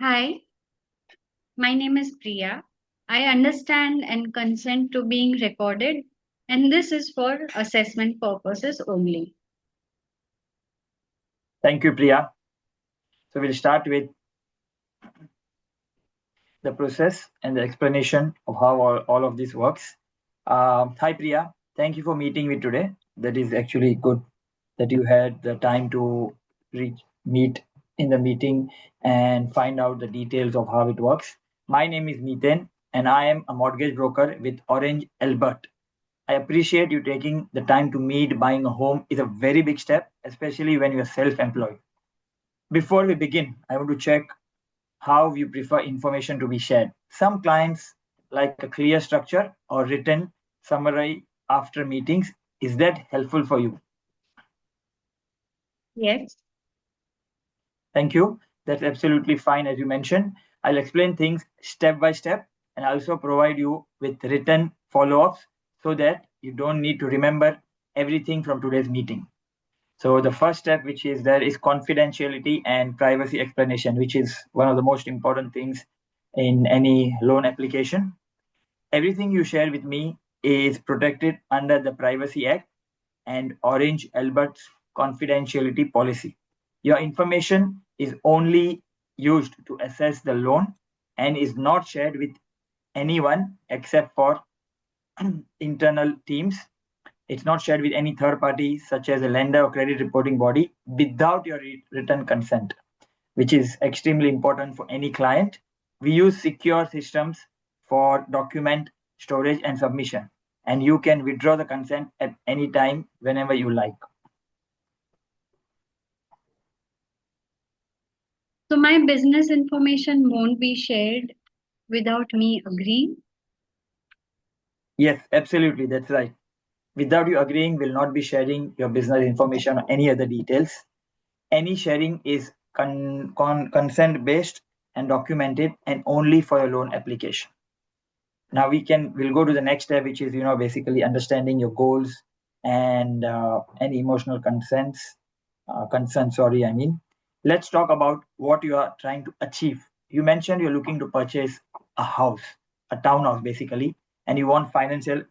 Hi, my name is Priya. I understand and consent to being recorded, and this is for assessment purposes only. Thank you, Priya. So we'll start with the process and the explanation of how all of this works. Hi, Priya. Thank you for meeting me today. That is actually good that you had the time to meet in the meeting and find out the details of how it works. My name is Miten, and I am a mortgage broker with Orange Albert. I appreciate you taking the time to meet. Buying a home is a very big step, especially when you're self-employed. Before we begin, I want to check how you prefer information to be shared. Some clients like a clear structure or written summary after meetings. Is that helpful for you? Yes. Thank you. That's absolutely fine. As you mentioned, I'll explain things step by step and also provide you with written follow ups so that you don't need to remember everything from today's meeting. So, the first step, which is there, is confidentiality and privacy explanation, which is one of the most important things in any loan application. Everything you share with me is protected under the Privacy Act and Orange Albert's confidentiality policy. Your information is only used to assess the loan and is not shared with anyone except for internal teams. It's not shared with any third party, such as a lender or credit reporting body, without your written consent, which is extremely important for any client. We use secure systems for document storage and submission, and you can withdraw the consent at any time whenever you like. So my business information won't be shared without me agreeing. Yes, absolutely, that's right. Without you agreeing, will not be sharing your business information or any other details. Any sharing is consent based and documented and only for your loan application. Now we'll go to the next step, which is basically understanding your goals and any emotional consent. Sorry, I mean, let's talk about what you are trying to achieve. You mentioned you're looking to purchase a house, a townhouse basically, and you want financial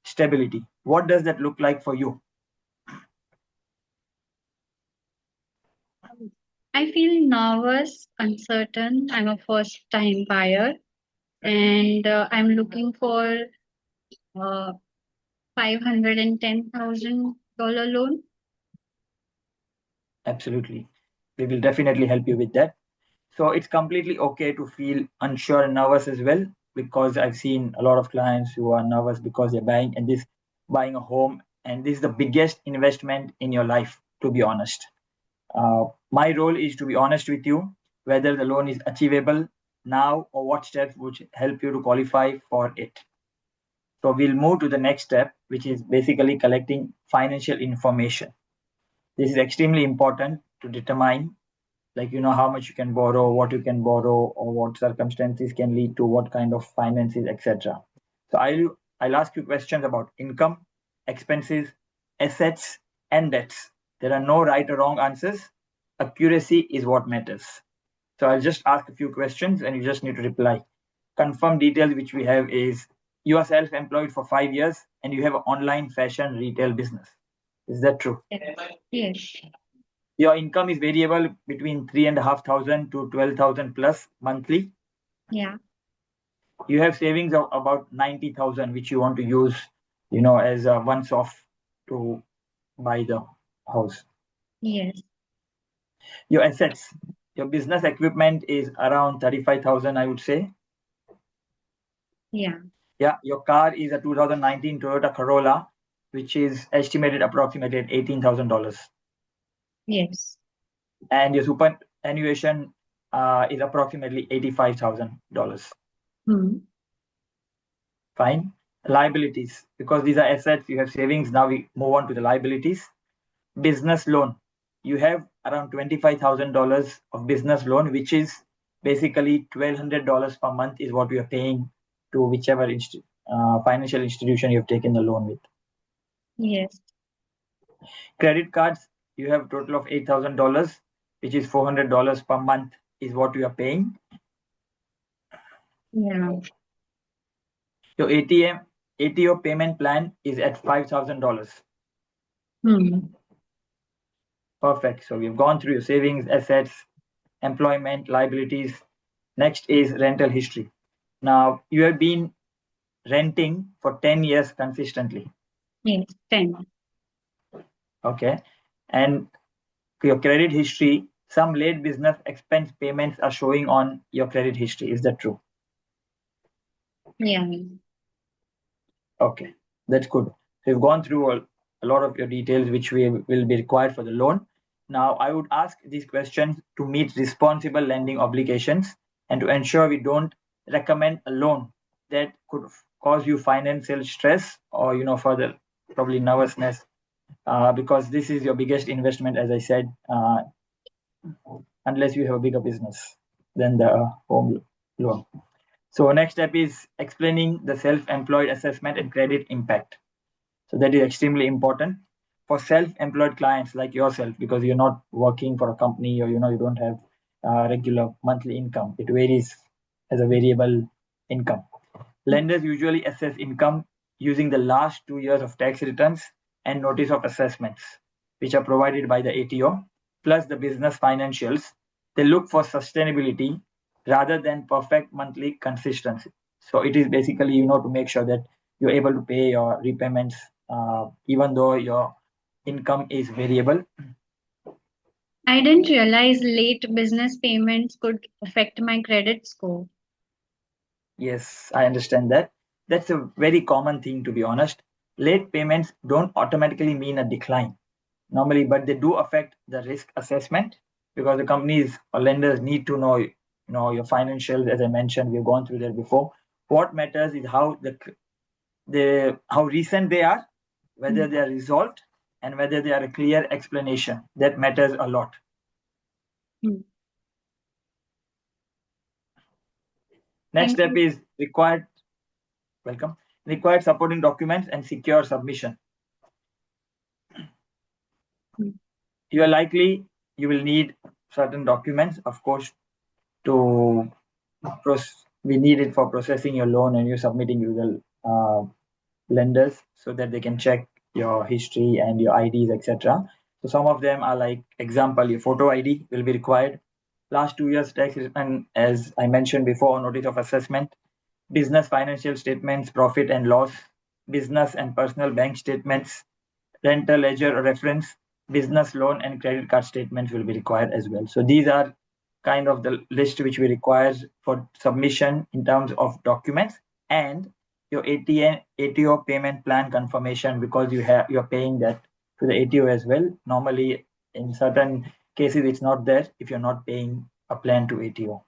stability. What does that look like for you? I feel nervous, uncertain. I'm a first time buyer and I'm looking for a $510,000 loan. Absolutely, we will definitely help you with that. So it's completely okay to feel unsure and nervous as well, because I've seen a lot of clients who are nervous because they're buying a home, and this is the biggest investment in your life, to be honest. My role is to be honest with you whether the loan is achievable now or what steps would help you to qualify for it. So we'll move to the next step, which is basically collecting financial information. This is extremely important to determine, like how much you can borrow, what you can borrow, or what circumstances can lead to what kind of finances, etc. So I'll ask you questions about income, expenses, assets, and debts. There are no right or wrong answers. Accuracy is what matters. So I'll just ask a few questions and you just need to reply. Confirm details which we have is you are self-employed for 5 years and you have an online fashion retail business. Is that true? Yes. Your income is variable between 3,500 to 12,000 plus monthly. Yeah. You have savings of about 90,000, which you want to use, as a once off to buy the house. Yes. Your assets, your business equipment is around 35,000, I would say. Yeah. Yeah, your car is a 2019 Toyota Corolla, which is estimated approximately at $18,000. Yes. And your superannuation is approximately $85,000. Hmm. Fine. Liabilities, because these are assets, you have savings. Now we move on to the liabilities. Business loan. You have around $25,000 of business loan, which is basically $1,200 per month is what we are paying to whichever financial institution you have taken the loan with. Yes. Credit cards, you have a total of $8,000, which is $400 per month is what you are paying. Yeah. Your ATO payment plan is at $5,000. Hmm. Perfect. So we've gone through your savings, assets, employment, liabilities. Next is rental history. Now, you have been renting for 10 years consistently. Yes. 10. Okay. And your credit history, some late business expense payments are showing on your credit history. Is that true? Yeah. Okay, that's good. So you've gone through a lot of your details, which we will be required for the loan. Now, I would ask these questions to meet responsible lending obligations and to ensure we don't recommend a loan that could cause you financial stress or further probably nervousness, because this is your biggest investment, as I said, unless you have a bigger business than the home loan. So next step is explaining the self-employed assessment and credit impact. So that is extremely important for self-employed clients like yourself, because you're not working for a company, or you don't have regular monthly income. It varies as a variable income. Lenders usually assess income using the last 2 years of tax returns and notice of assessments, which are provided by the ATO, plus the business financials. They look for sustainability rather than perfect monthly consistency. So it is basically, to make sure that you're able to pay your repayments, even though your income is variable. I didn't realize late business payments could affect my credit score. Yes, I understand that. That's a very common thing, to be honest. Late payments don't automatically mean a decline normally, but they do affect the risk assessment, because the companies or lenders need to know, your financials. As I mentioned, we've gone through that before. What matters is how how recent they are, whether Hmm. they are resolved, and whether they are a clear explanation. That matters a lot. Hmm. Next Thank step you. is required. Welcome. Required supporting documents and secure submission. Hmm. You are likely you will need certain documents, of course, to we need it for processing your loan and you submitting to the lenders, so that they can check your history and your IDs, etc. So some of them are like, example, your photo ID will be required, last 2 years tax return, as I mentioned before, notice of assessment, business financial statements, profit and loss, business and personal bank statements, rental ledger reference, business loan and credit card statements will be required as well. So these are kind of the list which we require for submission in terms of documents, and your ATO payment plan confirmation, because you're paying that to the ATO as well. Normally, in certain cases, it's not there if you're not paying a plan to ATO.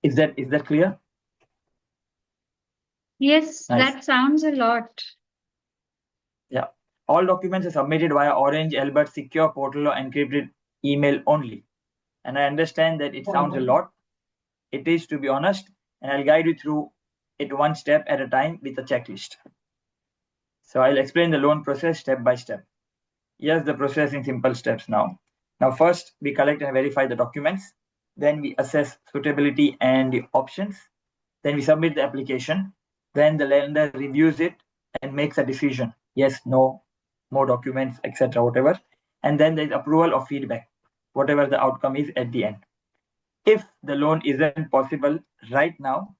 Is that clear? Yes, Nice. that sounds a lot. Yeah. All documents are submitted via Orange Albert secure portal or encrypted email only. And I understand that it sounds a lot. It is, to be honest, and I'll guide you through it one step at a time with a checklist. So I'll explain the loan process step by step. Yes, the process in simple steps now. Now, first, we collect and verify the documents. Then we assess suitability and the options. Then we submit the application. Then the lender reviews it and makes a decision. Yes, no, more documents, etc., whatever. And then there's approval or feedback, whatever the outcome is at the end. If the loan isn't possible right now,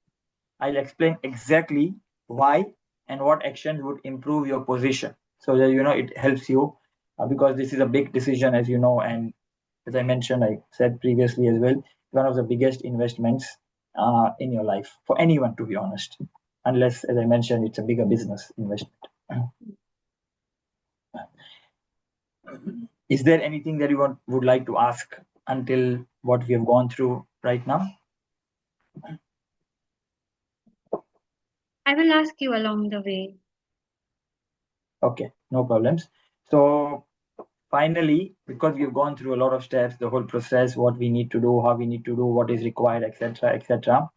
I'll explain exactly why and what actions would improve your position, so that it helps you, because this is a big decision, as you know, and as I mentioned, I said previously as well, one of the biggest investments in your life for anyone, to be honest, unless, as I mentioned, it's a bigger business investment. Is there anything that you would like to ask until what we have gone through right now? I will ask you along the way. Okay, no problems. So finally, because we've gone through a lot of steps, the whole process, what we need to do, how we need to do, what is required, etc., etc.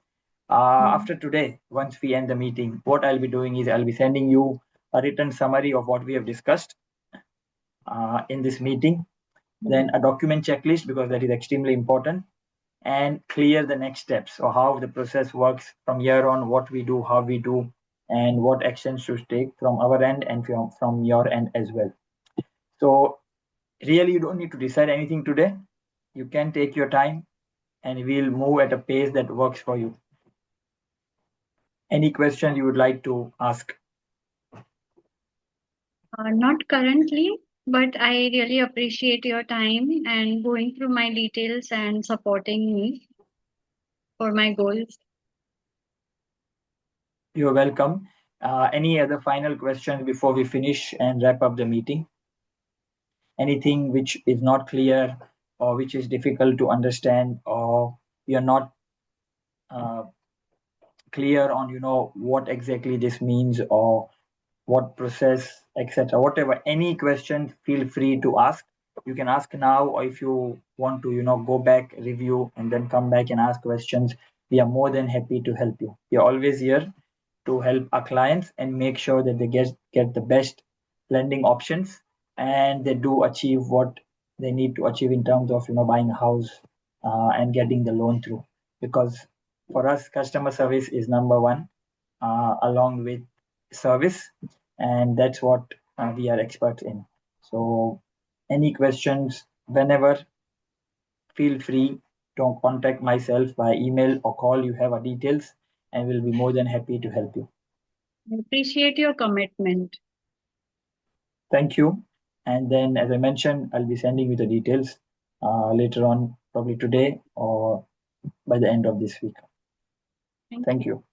Hmm. After today, once we end the meeting, what I'll be doing is I'll be sending you a written summary of what we have discussed in this meeting. then a document checklist because that is extremely important, and clear the next steps or how the process works from here on, what we do, how we do, and what actions should take from our end and from your end as well. So really you don't need to decide anything today. You can take your time and we'll move at a pace that works for you. Any questions you would like to ask? Not currently, but I really appreciate your time and going through my details and supporting me for my goals. You're welcome. Any other final questions before we finish and wrap up the meeting? Anything which is not clear or which is difficult to understand, or you're not uh, clear on, what exactly this means or what process, etc. Whatever, any questions, feel free to ask. You can ask now, or if you want to, go back, review, and then come back and ask questions. We are more than happy to help you. We are always here to help our clients and make sure that they get the best lending options and they do achieve what they need to achieve in terms of buying a house and getting the loan through. Because for us, customer service is number one, along with service, and that's what we are experts in. So any questions, whenever, feel free to contact myself by email or call. You have our details and we'll be more than happy to help you. I appreciate your commitment. Thank you. And then, as I mentioned, I'll be sending you the details later on, probably today or by the end of this week. Thank Thank you. you.